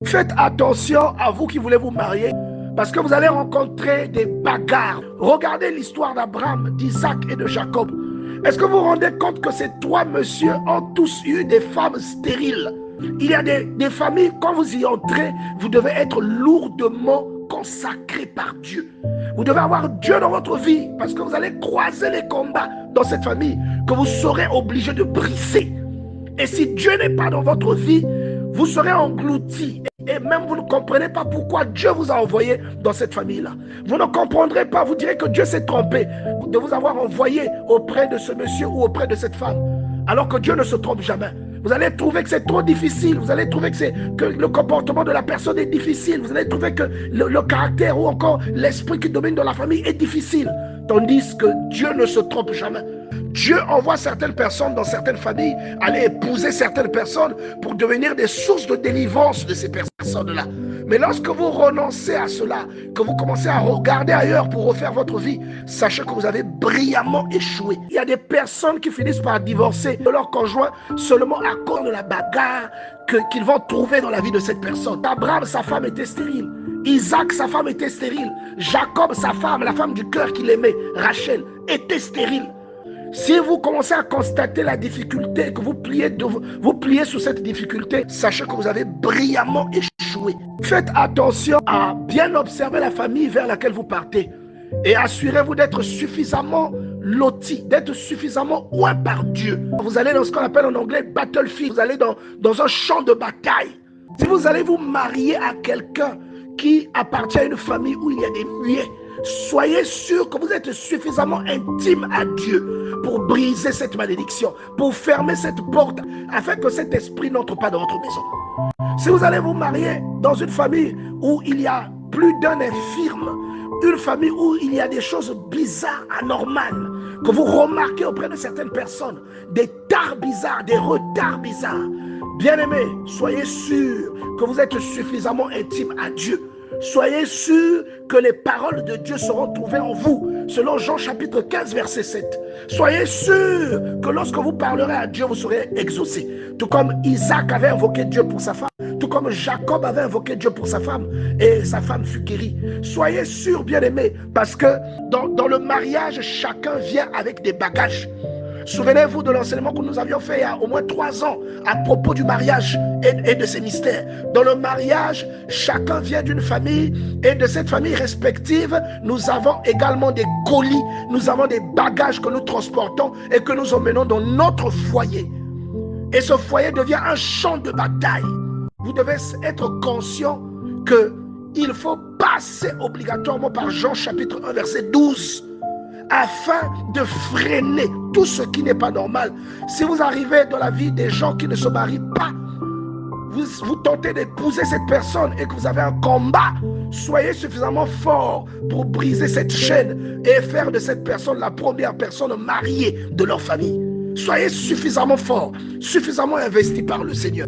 Faites attention à vous qui voulez vous marier, parce que vous allez rencontrer des bagarres. Regardez l'histoire d'Abraham, d'Isaac et de Jacob. Est-ce que vous vous rendez compte que ces trois messieurs ont tous eu des femmes stériles? Il y a des familles, quand vous y entrez, vous devez être lourdement consacré par Dieu. Vous devez avoir Dieu dans votre vie, parce que vous allez croiser les combats dans cette famille que vous serez obligé de briser. Et si Dieu n'est pas dans votre vie, vous serez englouti. Et même vous ne comprenez pas pourquoi Dieu vous a envoyé dans cette famille-là. Vous ne comprendrez pas, vous direz que Dieu s'est trompé de vous avoir envoyé auprès de ce monsieur ou auprès de cette femme. Alors que Dieu ne se trompe jamais. Vous allez trouver que c'est trop difficile. Vous allez trouver que le comportement de la personne est difficile. Vous allez trouver que le caractère ou encore l'esprit qui domine dans la famille est difficile. Tandis que Dieu ne se trompe jamais. Dieu envoie certaines personnes dans certaines familles aller épouser certaines personnes pour devenir des sources de délivrance de ces personnes-là. Mais lorsque vous renoncez à cela, que vous commencez à regarder ailleurs pour refaire votre vie, sachez que vous avez brillamment échoué. Il y a des personnes qui finissent par divorcer de leur conjoint seulement à cause de la bagarre qu'ils vont trouver dans la vie de cette personne. Abraham, sa femme était stérile. Isaac, sa femme était stérile. Jacob, sa femme, la femme du cœur qu'il aimait, Rachel, était stérile. Si vous commencez à constater la difficulté, que vous pliez sous cette difficulté, sachez que vous avez brillamment échoué. Faites attention à bien observer la famille vers laquelle vous partez et assurez-vous d'être suffisamment loti, d'être suffisamment oint par Dieu. Vous allez dans ce qu'on appelle en anglais battlefield, vous allez dans un champ de bataille. Si vous allez vous marier à quelqu'un qui appartient à une famille où il y a des muets, soyez sûr que vous êtes suffisamment intime à Dieu pour briser cette malédiction, pour fermer cette porte, afin que cet esprit n'entre pas dans votre maison. Si vous allez vous marier dans une famille où il y a plus d'un infirme, une famille où il y a des choses bizarres, anormales, que vous remarquez auprès de certaines personnes, des tares bizarres, des retards bizarres, bien-aimés, soyez sûrs que vous êtes suffisamment intime à Dieu. Soyez sûrs que les paroles de Dieu seront trouvées en vous, selon Jean chapitre 15, verset 7. Soyez sûrs que lorsque vous parlerez à Dieu, vous serez exaucés. Tout comme Isaac avait invoqué Dieu pour sa femme, tout comme Jacob avait invoqué Dieu pour sa femme, et sa femme fut guérie. Soyez sûrs, bien-aimés, parce que dans le mariage, chacun vient avec des bagages. Souvenez-vous de l'enseignement que nous avions fait il y a au moins 3 ans à propos du mariage et de ses mystères. Dans le mariage, chacun vient d'une famille et de cette famille respective, nous avons également des colis, nous avons des bagages que nous transportons et que nous emmenons dans notre foyer. Et ce foyer devient un champ de bataille. Vous devez être conscient qu'il faut passer obligatoirement par Jean chapitre 1 verset 12 afin de freiner tout ce qui n'est pas normal. Si vous arrivez dans la vie des gens qui ne se marient pas, vous tentez d'épouser cette personne et que vous avez un combat, soyez suffisamment fort pour briser cette chaîne et faire de cette personne la première personne mariée de leur famille. Soyez suffisamment fort, suffisamment investi par le Seigneur.